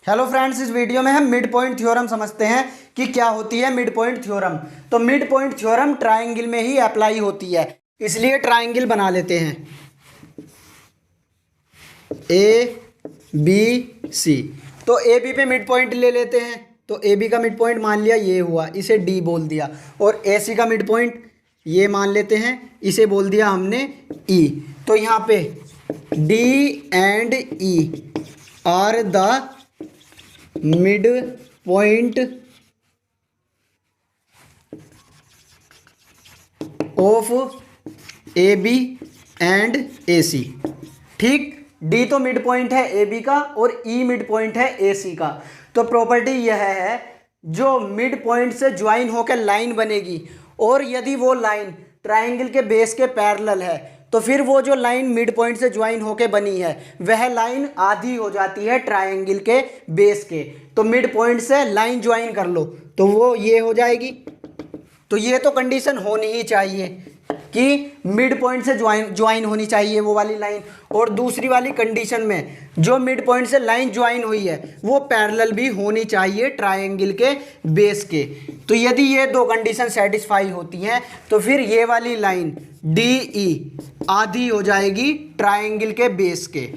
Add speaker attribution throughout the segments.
Speaker 1: Hello friends, इस video में हम मिड पॉइंट थ्योरम समझते हैं कि क्या होती है मिड पॉइंट थ्योरम। तो मिड पॉइंट थ्योरम ट्रायंगल में ही अप्लाई होती है, इसलिए ट्रायंगल बना लेते हैं ए बी सी। तो ए बी पे मिड पॉइंट ले लेते हैं। तो ए बी का मिड पॉइंट मान लिया ये हुआ, इसे डी बोल दिया। और ए सी का मिड पॉइंट ये मान लेते हैं, इसे बोल दिया हमने ई। तो यहाँ पे D and E are the mid point of A B and A C. ठीक, डी तो मिड पॉइंट है ए बी का और ई मिड पॉइंट है ए सी का। तो प्रॉपर्टी यह है, जो मिड पॉइंट से ज्वाइन होकर लाइन बनेगी और यदि वो लाइन ट्रायंगल के बेस के पैरेलल है, तो फिर वो जो लाइन मिड पॉइंट से ज्वाइन होके बनी है वह लाइन आधी हो जाती है ट्रायंगल के बेस के। तो मिड पॉइंट से लाइन ज्वाइन कर लो तो वो ये हो जाएगी। तो ये तो कंडीशन होनी ही चाहिए कि मिड पॉइंट से ज्वाइन होनी चाहिए वो वाली लाइन। और दूसरी वाली कंडीशन में जो मिड पॉइंट से लाइन ज्वाइन हुई है वो पैरेलल भी होनी चाहिए ट्रायंगल के बेस के। तो यदि ये दो कंडीशन सेटिस्फाई होती हैं तो फिर ये वाली लाइन डी ई आधी हो जाएगी ट्रायंगल के बेस के।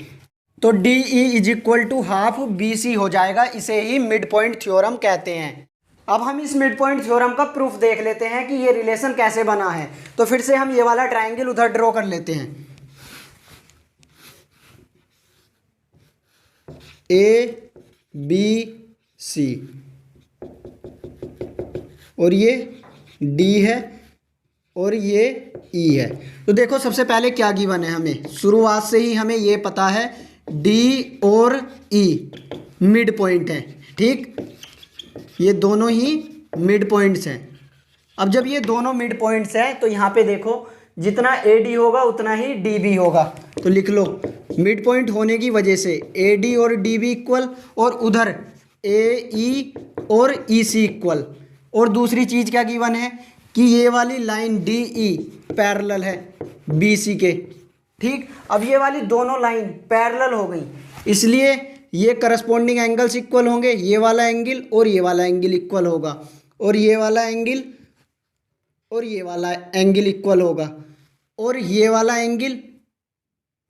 Speaker 1: तो D E is equal to half B C हो जाएगा। इसे ही मिड पॉइंट थ्योरम कहते हैं। अब हम इस मिड पॉइंट थ्योरम का प्रूफ देख लेते हैं कि ये रिलेशन कैसे बना है। तो फिर से हम ये वाला ट्रायंगल उधर ड्रॉ कर लेते हैं। ए बी सी और ये डी है और ये ई है। तो देखो सबसे पहले क्या गिवन है, हमें शुरुआत से ही हमें ये पता है डी और ई मिड पॉइंट है। ठीक, ये दोनों ही मिड पॉइंट्स हैं। अब जब ये दोनों मिड पॉइंट्स हैं तो यहाँ पे देखो जितना ए डी होगा उतना ही डी बी होगा। तो लिख लो मिड पॉइंट होने की वजह से ए डी और डी बी इक्वल, और उधर ए ई और ई सी इक्वल। और दूसरी चीज़ क्या गिवन है कि ये वाली लाइन डी ई पैरेलल है बी सी के। ठीक, अब ये वाली दोनों लाइन पैरेलल हो गई, इसलिए ये करस्पॉन्डिंग एंगल्स इक्वल होंगे। ये वाला एंगल और ये वाला एंगल इक्वल होगा, और ये वाला एंगल और ये वाला एंगल इक्वल होगा, और ये वाला एंगल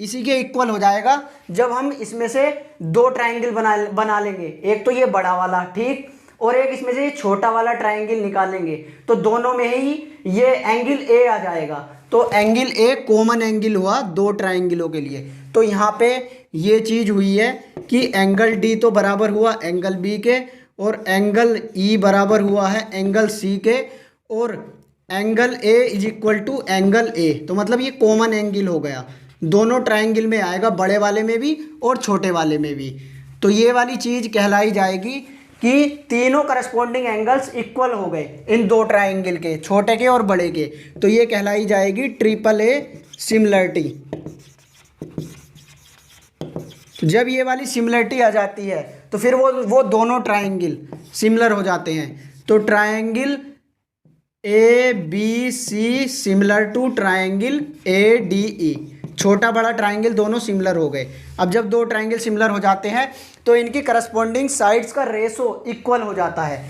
Speaker 1: इसी के इक्वल हो जाएगा जब हम इसमें से दो ट्रायंगल बना लेंगे। एक तो ये बड़ा वाला, ठीक, और एक इसमें से ये छोटा वाला ट्रायंगल निकालेंगे। तो दोनों में ही ये एंगल ए आ जाएगा। तो एंगल ए कॉमन एंगल हुआ दो ट्रायंगलों के लिए। तो यहाँ पे ये चीज़ हुई है कि एंगल डी तो बराबर हुआ एंगल बी के, और एंगल ई बराबर हुआ है एंगल सी के, और angle A is equal to angle A. तो मतलब ये कॉमन एंगल हो गया, दोनों ट्रायंगल में आएगा, बड़े वाले में भी और छोटे वाले में भी। तो ये वाली चीज़ कहलाई जाएगी कि तीनों करस्पॉन्डिंग एंगल्स इक्वल हो गए इन दो ट्रायंगल के, छोटे के और बड़े के। तो ये कहलाई जाएगी ट्रिपल ए सिमिलरिटी। जब ये वाली सिमिलरिटी आ जाती है तो फिर वो दोनों ट्रायंगल सिमिलर हो जाते हैं। तो triangle A B C similar to triangle A D E, छोटा बड़ा ट्रायंगल दोनों सिमिलर हो गए। अब जब दो ट्रायंगल सिमिलर हो जाते हैं तो इनकी करस्पॉन्डिंग साइड्स का रेशो इक्वल हो जाता है।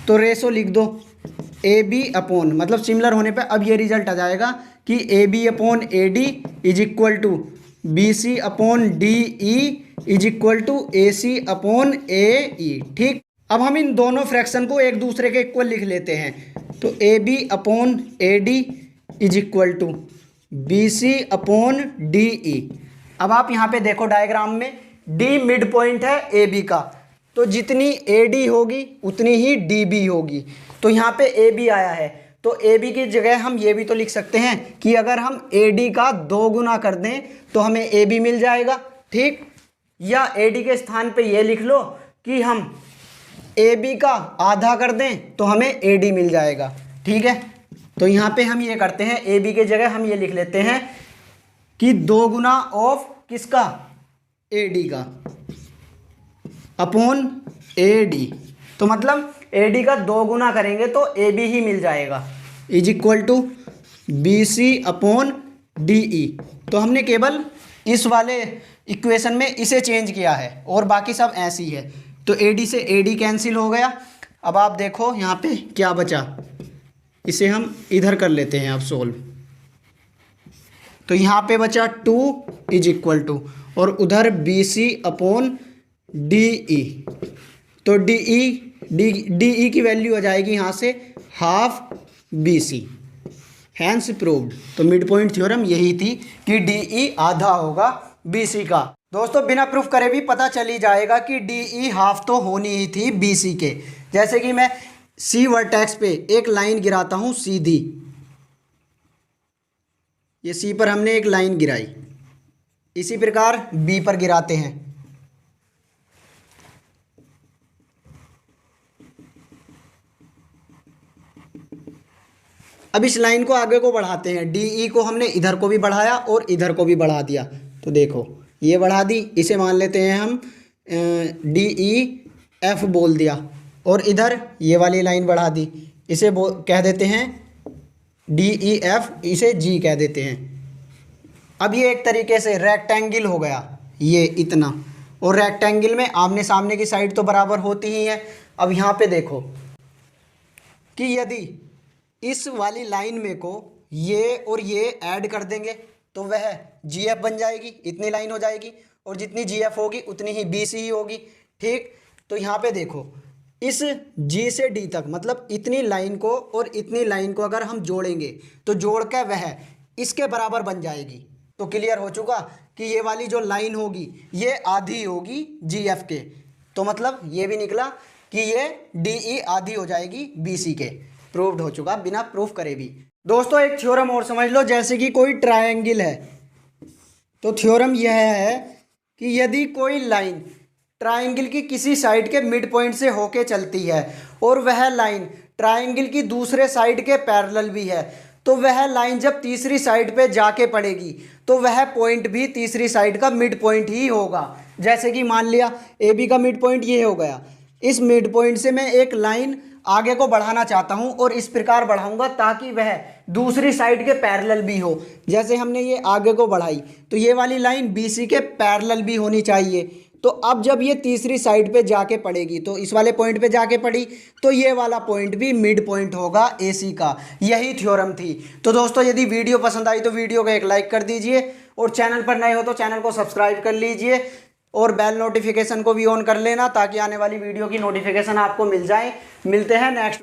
Speaker 1: तो रेशो लिख दो ए बी अपॉन, मतलब सिमिलर होने पे अब ये रिजल्ट आ जाएगा कि A B upon A D is equal to B C upon D E is equal to A C upon A E. ठीक, अब हम इन दोनों फ्रैक्शन को एक दूसरे के इक्वल लिख लेते हैं। तो A B upon A D is equal to B C upon D E. अब आप यहाँ पे देखो डायग्राम में डी मिड पॉइंट है ए बी का, तो जितनी ए डी होगी उतनी ही डी बी होगी। तो यहाँ पे ए बी आया है, तो ए बी की जगह हम ये भी तो लिख सकते हैं कि अगर हम ए डी का 2 गुना कर दें तो हमें ए बी मिल जाएगा। ठीक, या ए डी के स्थान पे ये लिख लो कि हम ए बी का आधा कर दें तो हमें ए डी मिल जाएगा। ठीक है, तो यहाँ पे हम ये करते हैं, ए बी के जगह हम ये लिख लेते हैं कि 2 गुना ऑफ किसका, ए डी का, अपॉन ए डी। तो मतलब ए डी का 2 गुना करेंगे तो ए बी ही मिल जाएगा, is equal to B C upon D E. तो हमने केवल इस वाले इक्वेशन में इसे चेंज किया है और बाकी सब ऐसी है। तो AD से AD कैंसिल हो गया। अब आप देखो यहाँ पे क्या बचा, इसे हम इधर कर लेते हैं अब सोल्व। तो यहाँ पे बचा 2 इज इक्वल टू, और उधर BC अपॉन DE। तो DE की वैल्यू आ जाएगी यहाँ से हाफ BC, हैंस प्रूव्ड। तो मिड पॉइंट थ्योरम यही थी कि DE आधा होगा BC का। दोस्तों बिना प्रूफ करे भी पता चली जाएगा कि DE हाफ तो होनी ही थी BC के। जैसे कि मैं C वर्टेक्स पे एक लाइन गिराता हूँ सीधी, ये C पर हमने एक लाइन गिराई, इसी प्रकार B पर गिराते हैं। अब इस लाइन को आगे को बढ़ाते हैं, DE को हमने इधर को भी बढ़ाया और इधर को भी बढ़ा दिया। तो देखो ये बढ़ा दी, इसे मान लेते हैं हम DEF बोल दिया, और इधर ये वाली लाइन बढ़ा दी, इसे कह देते हैं DEF, इसे G कह देते हैं। अब ये एक तरीके से रेक्टेंगल हो गया, ये इतना, और रेक्टेंगल में आमने सामने की साइड तो बराबर होती ही है। अब यहाँ पे देखो कि यदि इस वाली लाइन में को ये और ये ऐड कर देंगे तो वह GF बन जाएगी, इतनी लाइन हो जाएगी, और जितनी GF होगी उतनी ही BC ही होगी। ठीक, तो यहाँ पे देखो इस G से D तक, मतलब इतनी लाइन को और इतनी लाइन को अगर हम जोड़ेंगे तो जोड़ के वह इसके बराबर बन जाएगी। तो क्लियर हो चुका कि ये वाली जो लाइन होगी ये आधी होगी GF के। तो मतलब ये भी निकला कि ये DE आधी हो जाएगी BC के। प्रूव्ड हो चुका बिना प्रूफ करे भी। दोस्तों एक थ्योरम और समझ लो, जैसे कि कोई ट्रायंगल है, तो थ्योरम यह है कि यदि कोई लाइन ट्रायंगल की किसी साइड के मिड पॉइंट से होके चलती है और वह लाइन ट्रायंगल की दूसरे साइड के पैरेलल भी है, तो वह लाइन जब तीसरी साइड पे जाके पड़ेगी तो वह पॉइंट भी तीसरी साइड का मिड पॉइंट ही होगा। जैसे कि मान लिया AB का मिड पॉइंट ये हो गया, इस मिड पॉइंट से मैं एक लाइन आगे को बढ़ाना चाहता हूं और इस प्रकार बढ़ाऊंगा ताकि वह दूसरी साइड के पैरेलल भी हो। जैसे हमने ये आगे को बढ़ाई तो ये वाली लाइन BC के पैरेलल भी होनी चाहिए। तो अब जब ये तीसरी साइड पे जाके पड़ेगी, तो इस वाले पॉइंट पे जाके पड़ी, तो ये वाला पॉइंट भी मिड पॉइंट होगा AC का। यही थ्योरम थी। तो दोस्तों यदि वीडियो पसंद आई तो वीडियो को एक लाइक कर दीजिए, और चैनल पर नए हो तो चैनल को सब्सक्राइब कर लीजिए, और बेल नोटिफिकेशन को भी ऑन कर लेना ताकि आने वाली वीडियो की नोटिफिकेशन आपको मिल जाए। मिलते हैं नेक्स्ट